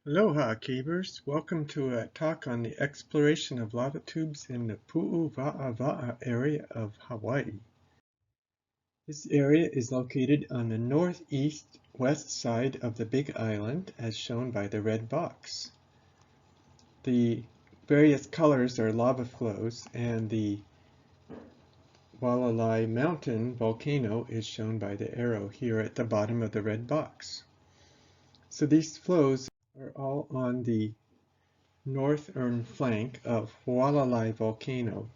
Aloha, cavers! Welcome to a talk on the exploration of lava tubes in the Puuwaawaa area of Hawaii. This area is located on the northeast-west side of the Big Island, as shown by the red box. The various colors are lava flows, and the Waialae Mountain volcano is shown by the arrow here at the bottom of the red box. So these flows are all on the northern flank of Waialae volcano,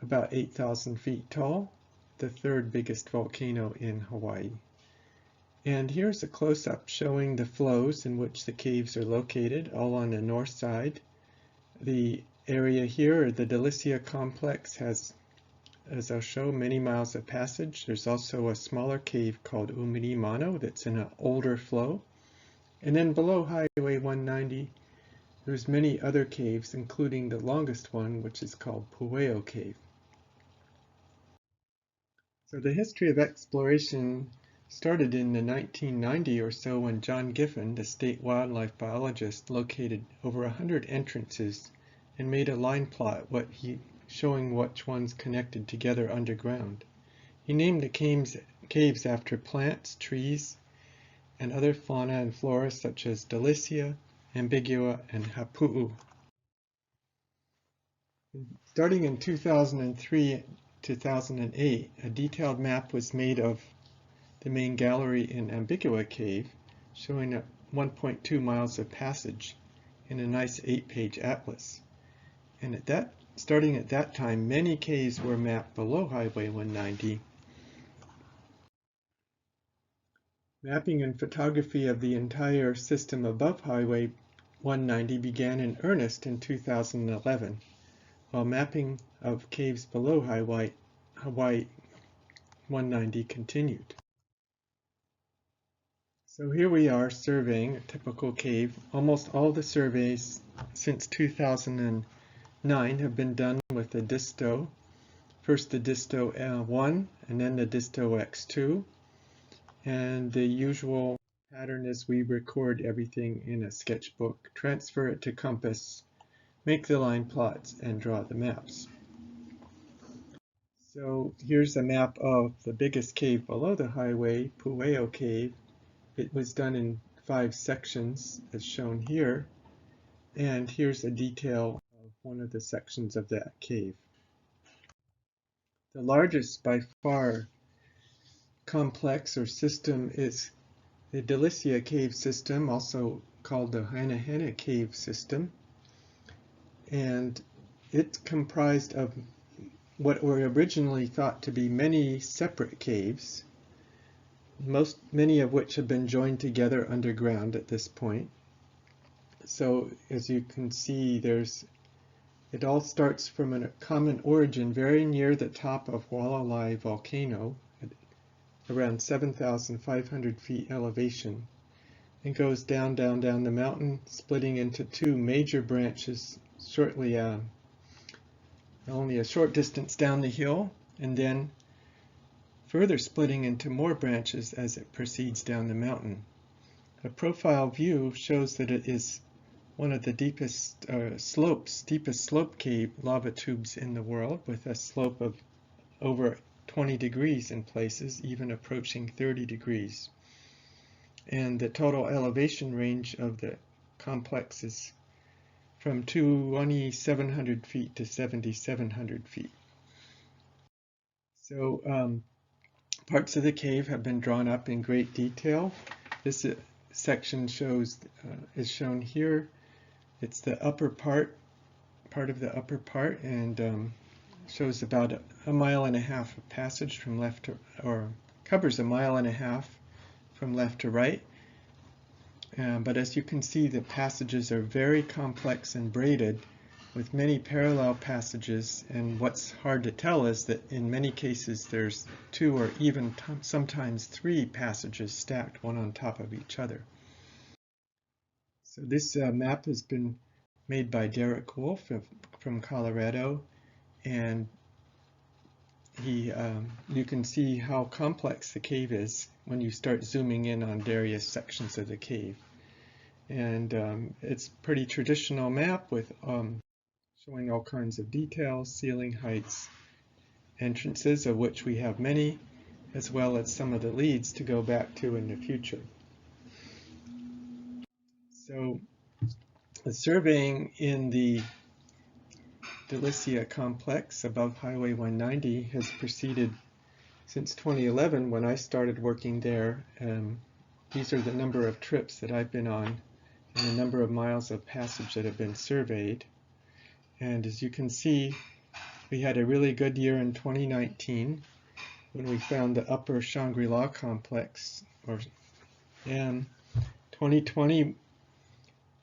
about 8,000 feet tall, the third biggest volcano in Hawaii. And here's a close-up showing the flows in which the caves are located, all on the north side. The area here, the Delicia complex, has, as I'll show, many miles of passage. There's also a smaller cave called Umirimano that's in an older flow. And then below Highway 190, there's many other caves, including the longest one, which is called Puuwaawaa Cave. So the history of exploration started in the 1990 or so when John Giffen, the state wildlife biologist, located over 100 entrances and made a line plot showing which ones connected together underground. He named the caves after plants, trees, and other fauna and flora such as Delicia, Ambigua, and Ahupuaa. Starting in 2003-2008, a detailed map was made of the main gallery in Ambigua Cave, showing 1.2 miles of passage in a nice 8-page atlas. And starting at that time, many caves were mapped below Highway 190. Mapping and photography of the entire system above Highway 190 began in earnest in 2011, while mapping of caves below Highway 190 continued. So here we are surveying a typical cave. Almost all the surveys since 2009 have been done with the Disto. First the Disto L1 and then the Disto X2. And the usual pattern is we record everything in a sketchbook, transfer it to Compass, make the line plots, and draw the maps. So here's a map of the biggest cave below the highway, Puuwaawaa Cave. It was done in 5 sections as shown here. And here's a detail of one of the sections of that cave. The largest by far complex or system is the Delicia cave system, also called the Hana cave system. And it's comprised of what were originally thought to be many separate caves, many of which have been joined together underground at this point. So as you can see, it all starts from a common origin very near the top of Waialae volcano, at around 7,500 feet elevation, and goes down the mountain, splitting into 2 major branches shortly, only a short distance down the hill, and then further splitting into more branches as it proceeds down the mountain. A profile view shows that it is one of the deepest slope cave lava tubes in the world, with a slope of over 20 degrees in places, even approaching 30 degrees. And the total elevation range of the complex is from 2,700 feet to 7,700 feet. So parts of the cave have been drawn up in great detail. This section is shown here. It's the upper part of the upper part, and shows about a mile and a half of passage from left to, or covers a mile and a half from left to right. But as you can see, the passages are very complex and braided, with many parallel passages, and what's hard to tell is that in many cases there's 2 or even sometimes 3 passages stacked one on top of each other. So this map has been made by Derek Wolf from Colorado, and you can see how complex the cave is when you start zooming in on various sections of the cave. And it's a pretty traditional map with showing all kinds of details, ceiling heights, entrances, of which we have many, as well as some of the leads to go back to in the future. So the surveying in the Delicia complex above Highway 190 has proceeded since 2011 when I started working there. These are the number of trips that I've been on and the number of miles of passage that have been surveyed. And as you can see, we had a really good year in 2019 when we found the upper Shangri-La complex. And 2020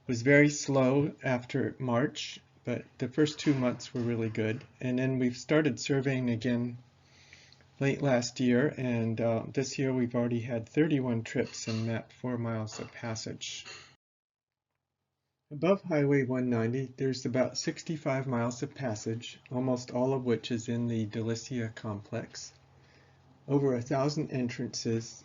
was very slow after March, but the first 2 months were really good. And then we've started surveying again late last year, and this year we've already had 31 trips and mapped 4 miles of passage. Above Highway 190, there's about 65 miles of passage, almost all of which is in the Delicia complex. Over 1,000 entrances.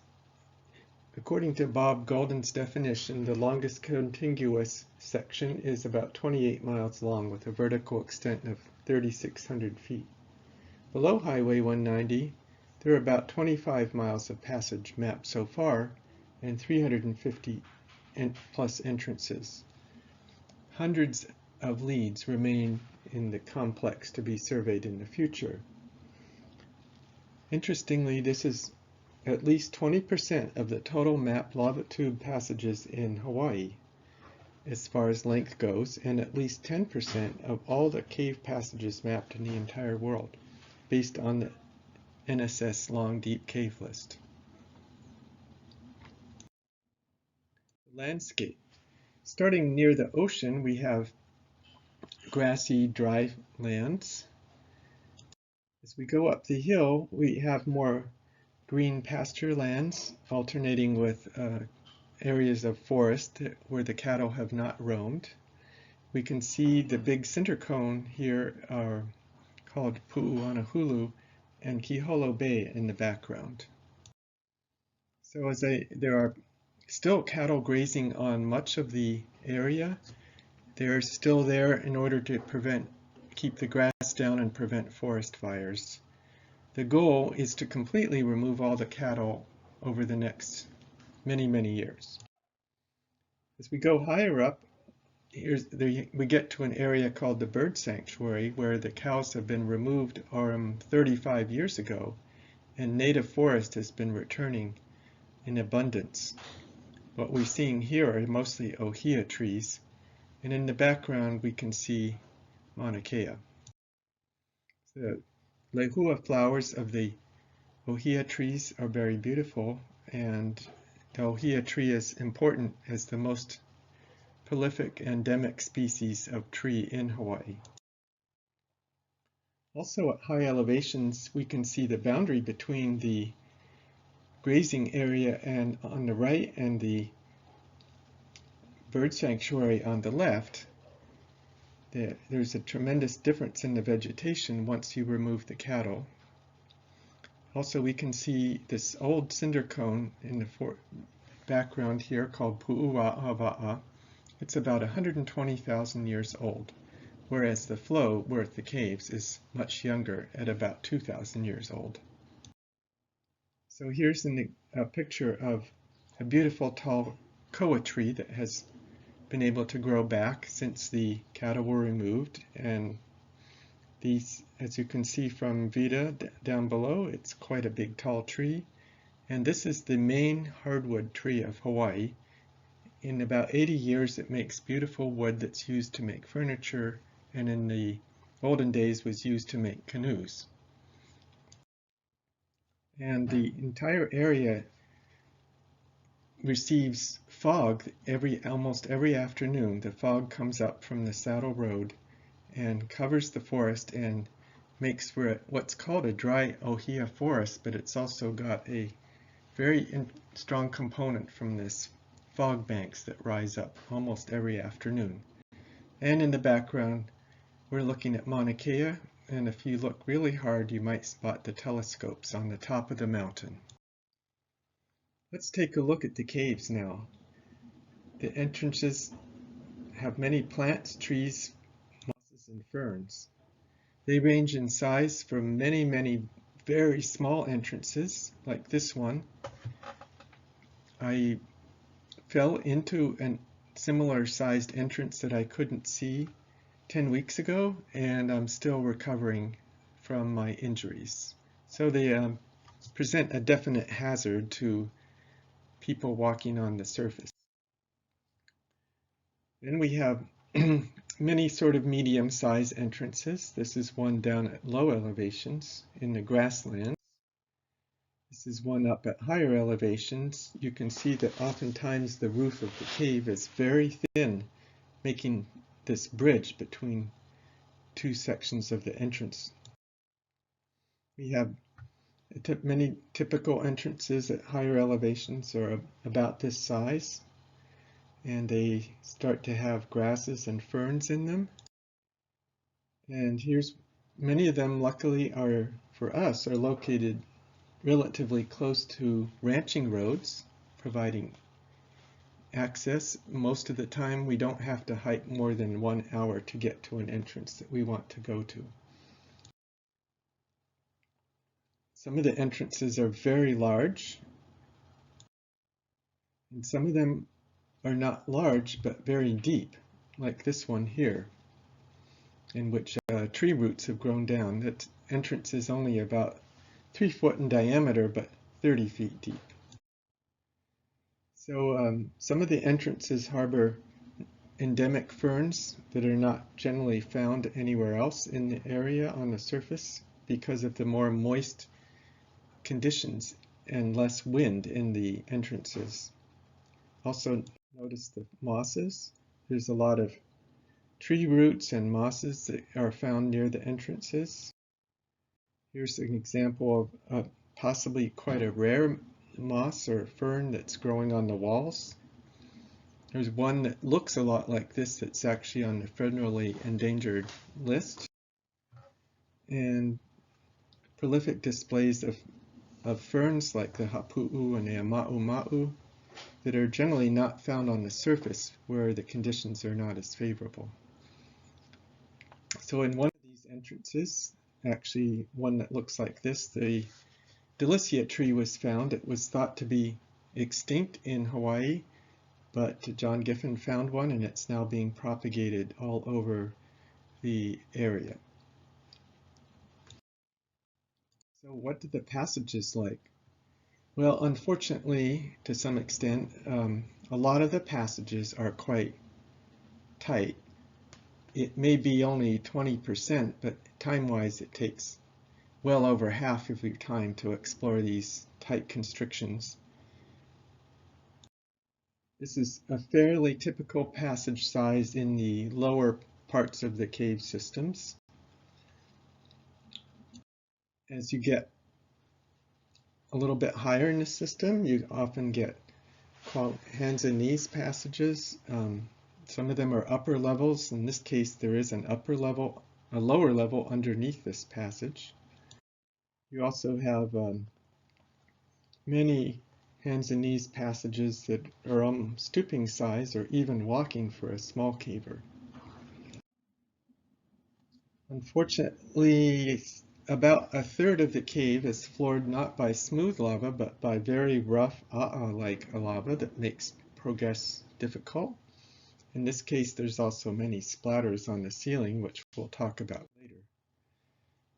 According to Bob Golden's definition, the longest contiguous section is about 28 miles long with a vertical extent of 3,600 feet. Below Highway 190, there are about 25 miles of passage mapped so far and 350 plus entrances. Hundreds of leads remain in the complex to be surveyed in the future. Interestingly, this is at least 20% of the total mapped lava tube passages in Hawaii as far as length goes, and at least 10% of all the cave passages mapped in the entire world, based on the NSS Long Deep Cave List. Landscape. Starting near the ocean, we have grassy, dry lands. As we go up the hill, we have more green pasture lands, alternating with areas of forest where the cattle have not roamed. We can see the big center cone here are called Puuwaawaa and Kiholo Bay in the background. So there are still cattle grazing on much of the area. They're still there in order to keep the grass down and prevent forest fires. The goal is to completely remove all the cattle over the next many, many years. As we go higher up, we get to an area called the bird sanctuary where the cows have been removed 35 years ago, and native forest has been returning in abundance. What we're seeing here are mostly ohia trees, and in the background we can see Mauna Kea. The lehua flowers of the ohia trees are very beautiful, and the ohia tree is important as the most prolific endemic species of tree in Hawaii. Also at high elevations, we can see the boundary between the grazing area and on the right and the bird sanctuary on the left. There's a tremendous difference in the vegetation once you remove the cattle. Also, we can see this old cinder cone in the background here called Puuwaawaa. It's about 120,000 years old, whereas the flow, where the caves, is much younger at about 2,000 years old. So here's a picture of a beautiful tall koa tree that has been able to grow back since the cattle were removed. And these, as you can see from Vida down below, it's quite a big tall tree. And this is the main hardwood tree of Hawaii. In about 80 years, it makes beautiful wood that's used to make furniture, and in the olden days was used to make canoes. And the entire area receives fog almost every afternoon. The fog comes up from the Saddle Road and covers the forest and makes for what's called a dry ohia forest, but it's also got a very strong component from this fog banks that rise up almost every afternoon. And in the background, we're looking at Mauna Kea, and if you look really hard, you might spot the telescopes on the top of the mountain. Let's take a look at the caves now. the entrances have many plants, trees, mosses, and ferns. They range in size from many very small entrances, like this one. I fell into a similar sized entrance that I couldn't see 10 weeks ago, and I'm still recovering from my injuries. So they present a definite hazard to people walking on the surface. Then we have many sort of medium-sized entrances. This is one down at low elevations in the grasslands. This is one up at higher elevations. You can see that oftentimes the roof of the cave is very thin, making this bridge between two sections of the entrance. We have many typical entrances at higher elevations are about this size, and they start to have grasses and ferns in them. And here's many of them, luckily, are for us are located relatively close to ranching roads, providing access. Most of the time we don't have to hike more than 1 hour to get to an entrance that we want to go to. Some of the entrances are very large, and some of them are not large but very deep, like this one here, in which tree roots have grown down. That entrance is only about 3 foot in diameter but 30 feet deep. So some of the entrances harbor endemic ferns that are not generally found anywhere else in the area on the surface because of the more moist conditions and less wind in the entrances. Also notice the mosses. There's a lot of tree roots and mosses that are found near the entrances. Here's an example of possibly quite a rare moss or fern that's growing on the walls. There's one that looks a lot like this that's actually on the federally endangered list. And prolific displays of ferns like the Ahupuaa and the Ma'u that are generally not found on the surface where the conditions are not as favorable. So in one of these entrances, actually one that looks like this, the Delicia tree was found. It was thought to be extinct in Hawaii, but John Giffen found one, and it's now being propagated all over the area. So what did the passages like? Well, unfortunately, to some extent, a lot of the passages are quite tight. It may be only 20%, but time-wise it takes well over half of your time to explore these tight constrictions. This is a fairly typical passage size in the lower parts of the cave systems. As you get a little bit higher in the system, you often get called hands and knees passages. Some of them are upper levels. In this case, there is an upper level, a lower level underneath this passage. You also have many hands and knees passages that are stooping size or even walking for a small caver. Unfortunately, about a third of the cave is floored not by smooth lava, but by very rough like lava that makes progress difficult. In this case, there's also many splatters on the ceiling, which we'll talk about later.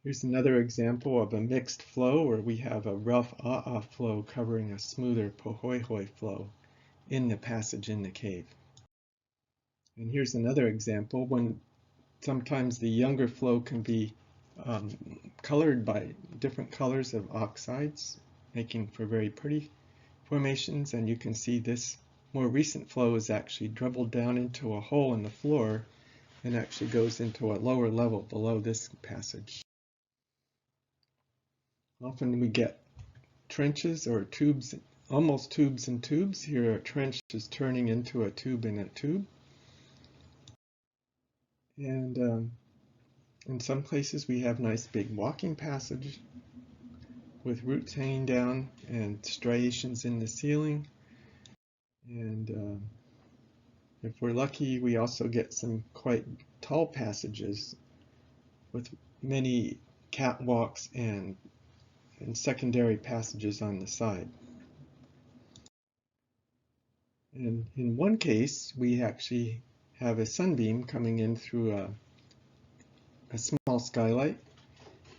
Here's another example of a mixed flow where we have a rough flow covering a smoother pohoihoi flow in the passage in the cave. And here's another example when sometimes the younger flow can be colored by different colors of oxides, making for very pretty formations. And you can see this more recent flow is actually dribbled down into a hole in the floor and actually goes into a lower level below this passage. Often we get trenches or tubes, almost tubes and tubes. Here a trench is turning into a tube in a tube. And in some places we have nice big walking passage with roots hanging down and striations in the ceiling. And If we're lucky, we also get some quite tall passages with many catwalks and secondary passages on the side. And in one case, we actually have a sunbeam coming in through a small skylight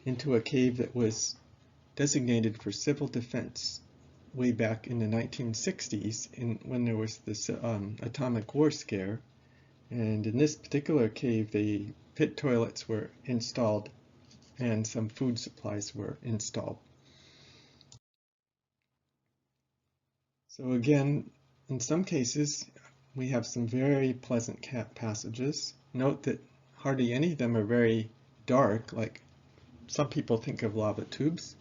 into a cave that was designated for civil defense way back in the 1960s when there was this atomic war scare. And in this particular cave, the pit toilets were installed and some food supplies were installed. So again, in some cases, we have some very pleasant passages. Note that hardly any of them are very dark, like some people think of lava tubes.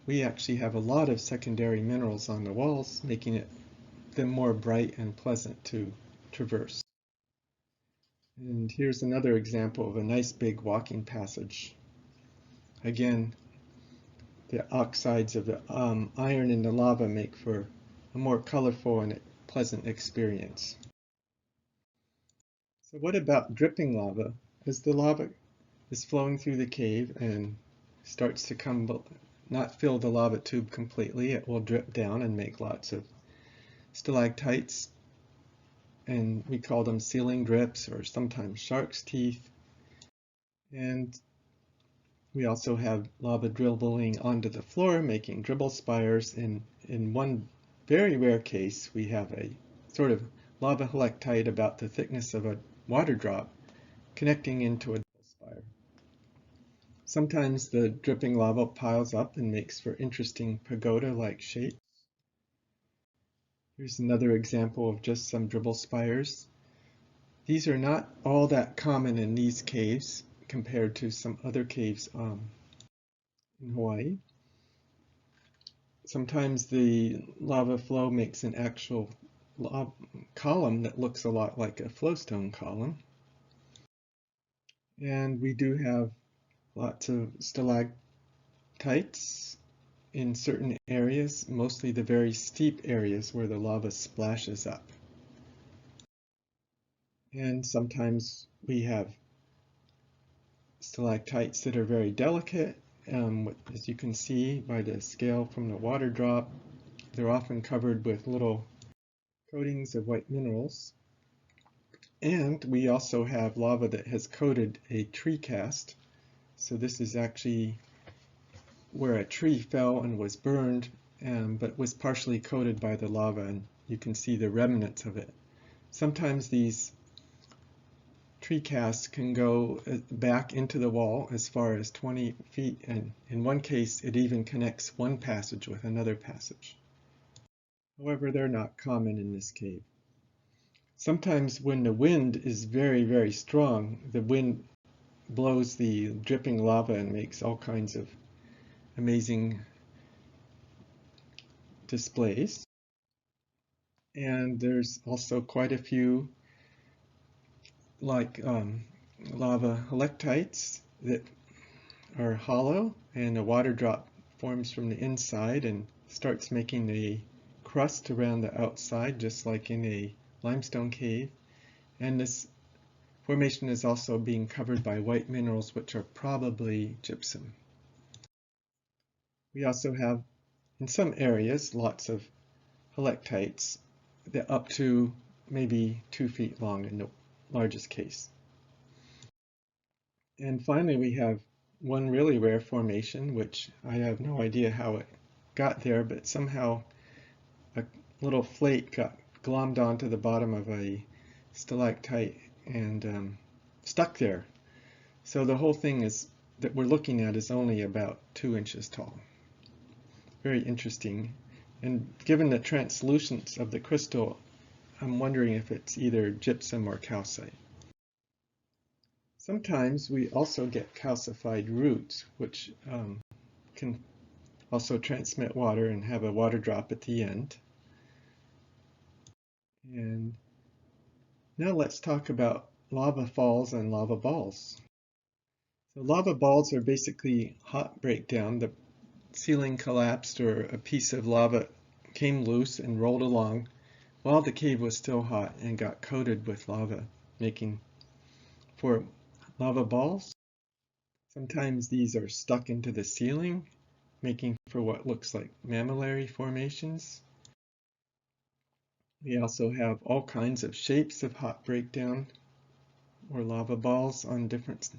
We actually have a lot of secondary minerals on the walls, making them more bright and pleasant to traverse. And here's another example of a nice big walking passage. Again, the oxides of the iron in the lava make for a more colorful and pleasant experience. So what about dripping lava? As the lava is flowing through the cave and starts to not fill the lava tube completely, it will drip down and make lots of stalactites, and we call them ceiling drips or sometimes shark's teeth. And we also have lava dribbling onto the floor, making dribble spires. In one very rare case, we have a sort of lava helictite about the thickness of a water drop connecting into a dribble spire. Sometimes the dripping lava piles up and makes for interesting pagoda-like shapes. Here's another example of just some dribble spires. These are not all that common in these caves compared to some other caves in Hawaii. Sometimes the lava flow makes an actual column that looks a lot like a flowstone column. And we do have lots of stalactites in certain areas, mostly the very steep areas where the lava splashes up. And sometimes we have stalactites that are very delicate. As you can see by the scale from the water drop, they're often covered with little coatings of white minerals. And we also have lava that has coated a tree cast. So this is actually where a tree fell and was burned, but was partially coated by the lava, and you can see the remnants of it. Sometimes these tree casts can go back into the wall as far as 20 feet, and in one case it even connects one passage with another passage. However, they're not common in this cave. Sometimes when the wind is very, very strong, the wind blows the dripping lava and makes all kinds of amazing displays. And there's also quite a few like lava helictites that are hollow, and a water drop forms from the inside and starts making a crust around the outside, just like in a limestone cave. And this formation is also being covered by white minerals, which are probably gypsum. We also have, in some areas, lots of helictites that up to maybe 2 feet long in the largest case. And finally, we have one really rare formation, which I have no idea how it got there, but somehow a little flake got glommed onto the bottom of a stalactite and stuck there. So the whole thing that we're looking at is only about 2 inches tall. Very interesting. And given the translucence of the crystal, I'm wondering if it's either gypsum or calcite. Sometimes we also get calcified roots, which can also transmit water and have a water drop at the end. And now let's talk about lava falls and lava balls. So lava balls are basically hot breakdown. The ceiling collapsed or a piece of lava came loose and rolled along while the cave was still hot and got coated with lava, making for lava balls. Sometimes these are stuck into the ceiling, making for what looks like mammillary formations. We also have all kinds of shapes of hot breakdown or lava balls on different,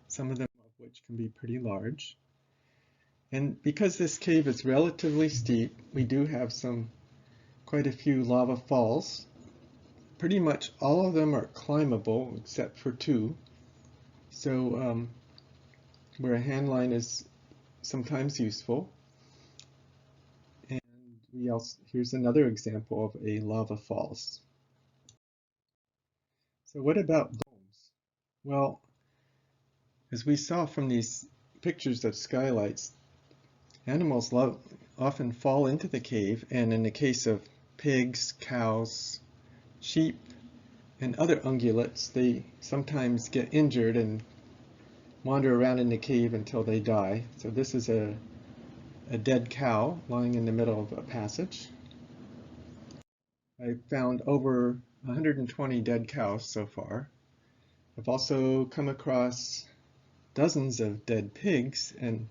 some of them of which can be pretty large. And because this cave is relatively steep, we do have quite a few lava falls. Pretty much all of them are climbable except for two. So where a hand line is sometimes useful. And here's another example of a lava falls. So what about bones? Well, as we saw from these pictures of skylights, animals often fall into the cave, and in the case of pigs, cows, sheep, and other ungulates, they sometimes get injured and wander around in the cave until they die. So this is a dead cow lying in the middle of a passage. I found over 120 dead cows so far. I've also come across dozens of dead pigs, and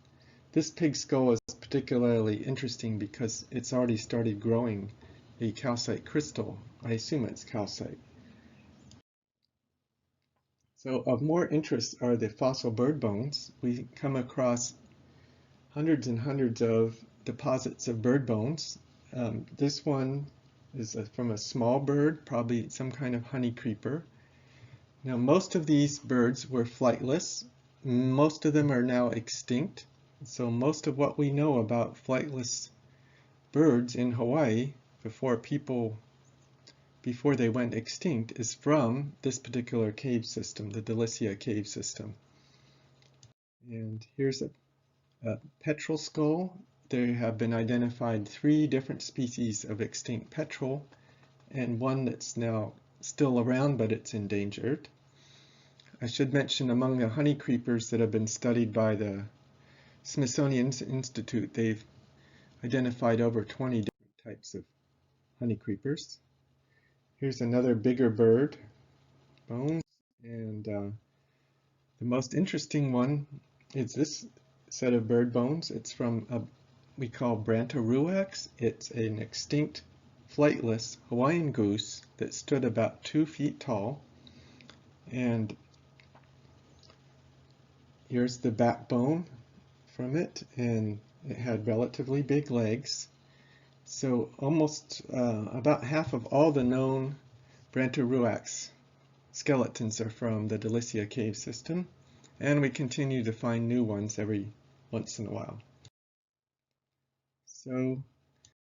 this pig skull is particularly interesting because it's already started growing a calcite crystal. I assume it's calcite. So of more interest are the fossil bird bones. We come across hundreds and hundreds of deposits of bird bones. This one is from a small bird, probably some kind of honey creeper. Now most of these birds were flightless. Most of them are now extinct. So most of what we know about flightless birds in Hawaii before they went extinct is from this particular cave system, the Delicia cave system. And here's a petrel skull. There have been identified 3 different species of extinct petrel and one that's now still around but it's endangered. I should mention among the honey creepers that have been studied by the Smithsonian Institute, they've identified over 20 different types of honey creepers. Here's another bigger bird, bones, and the most interesting one is this set of bird bones. It's from we call Brantaruax. It's an extinct flightless Hawaiian goose that stood about 2 feet tall. And here's the backbone from it, and it had relatively big legs. So almost about half of all the known Brantaruax skeletons are from the Delicia cave system, and we continue to find new ones every once in a while. So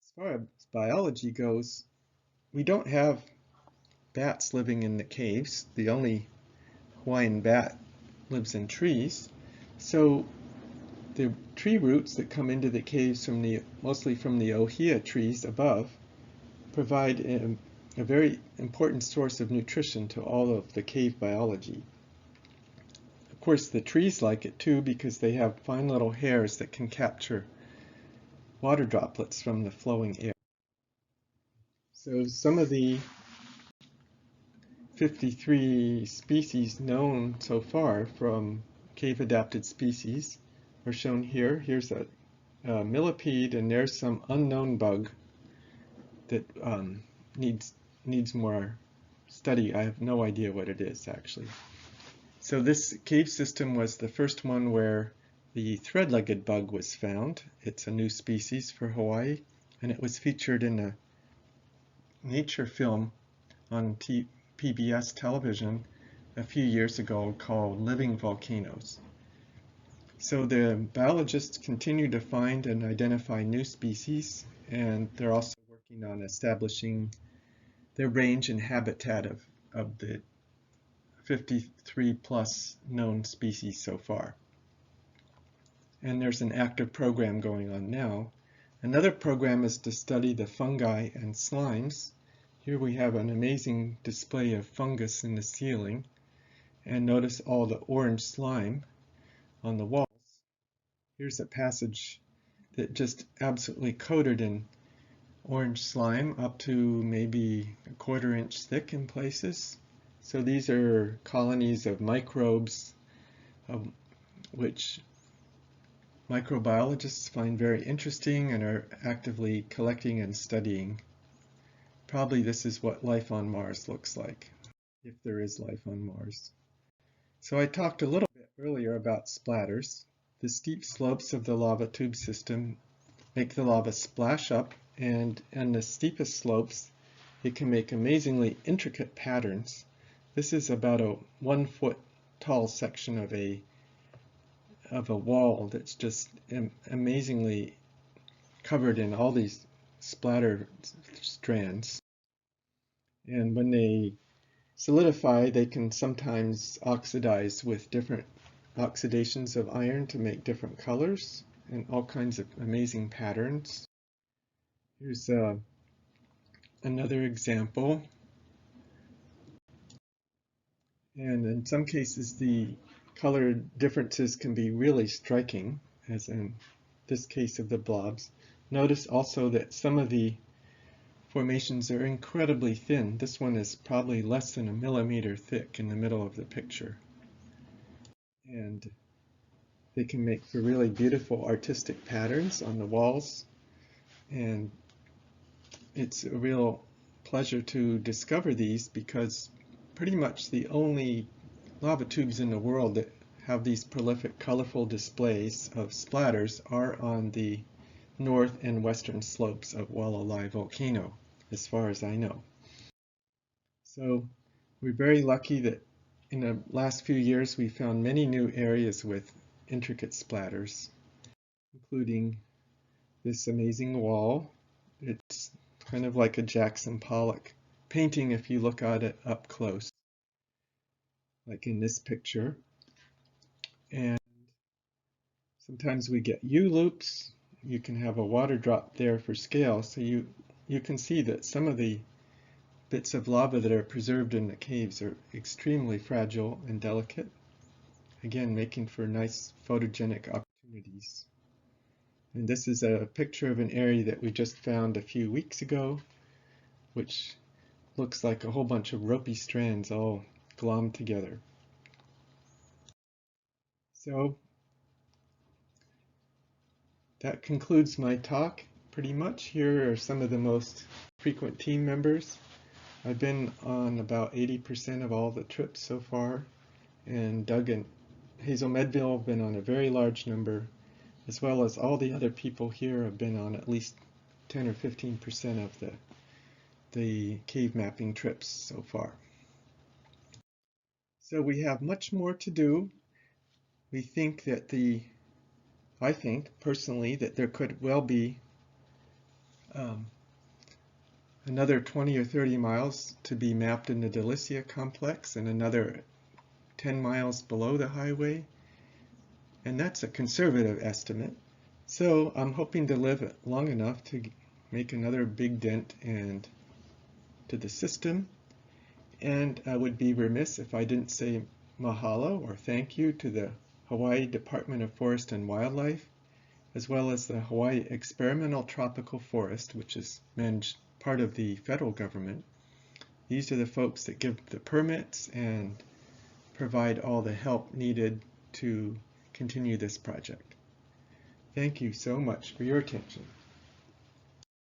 as far as biology goes, we don't have bats living in the caves. The only Hawaiian bat lives in trees. So the tree roots that come into the caves mostly from the ohia trees above provide a very important source of nutrition to all of the cave biology. Of course, the trees like it too because they have fine little hairs that can capture water droplets from the flowing air. So some of the 53 species known so far from cave-adapted species are shown here. Here's a millipede, and there's some unknown bug that needs more study. I have no idea what it is actually. So this cave system was the first one where the thread-legged bug was found. It's a new species for Hawaii, and it was featured in a nature film on PBS television a few years ago called Living Volcanoes. So the biologists continue to find and identify new species, and they're also working on establishing the range and habitat of the 53 plus known species so far. And there's an active program going on now. Another program is to study the fungi and slimes. Here we have an amazing display of fungus in the ceiling, and notice all the orange slime on the walls. Here's a passage that just absolutely coated in orange slime up to maybe a 1/4 inch thick in places. So these are colonies of microbes which microbiologists find very interesting and are actively collecting and studying. Probably this is what life on Mars looks like, if there is life on Mars. So I talked a little bit earlier about splatters. The steep slopes of the lava tube system make the lava splash up, and on the steepest slopes it can make amazingly intricate patterns. This is about a 1 foot tall section of a wall that's just amazingly covered in all these splatter strands. And when they solidify, they can sometimes oxidize with different oxidations of iron to make different colors and all kinds of amazing patterns. Here's another example. And in some cases, the color differences can be really striking, as in this case of the blobs. Notice also that some of the formations are incredibly thin. This one is probably less than 1 millimeter thick in the middle of the picture. And they can make for really beautiful artistic patterns on the walls. And it's a real pleasure to discover these, because pretty much the only lava tubes in the world that have these prolific, colorful displays of splatters are on the north and western slopes of Hualalai volcano, as far as I know. So we're very lucky that in the last few years we found many new areas with intricate splatters, including this amazing wall. It's kind of like a Jackson Pollock painting if you look at it up close, like in this picture. And sometimes we get U-loops. You can have a water drop there for scale, so you can see that some of the bits of lava that are preserved in the caves are extremely fragile and delicate, again making for nice photogenic opportunities. And this is a picture of an area that we just found a few weeks ago, which looks like a whole bunch of ropey strands all glommed together. So that concludes my talk pretty much. Here are some of the most frequent team members. I've been on about 80% of all the trips so far, and Doug and Hazel Medville have been on a very large number, as well as all the other people here have been on at least 10 or 15% of the cave mapping trips so far. So we have much more to do. We think that I think personally that there could well be another 20 or 30 miles to be mapped in the Delicia complex, and another 10 miles below the highway. And that's a conservative estimate. So I'm hoping to live long enough to make another big dent to the system. And I would be remiss if I didn't say mahalo or thank you to the Hawaii Department of Forest and Wildlife, as well as the Hawaii Experimental Tropical Forest, which is managed part of the federal government. These are the folks that give the permits and provide all the help needed to continue this project. Thank you so much for your attention.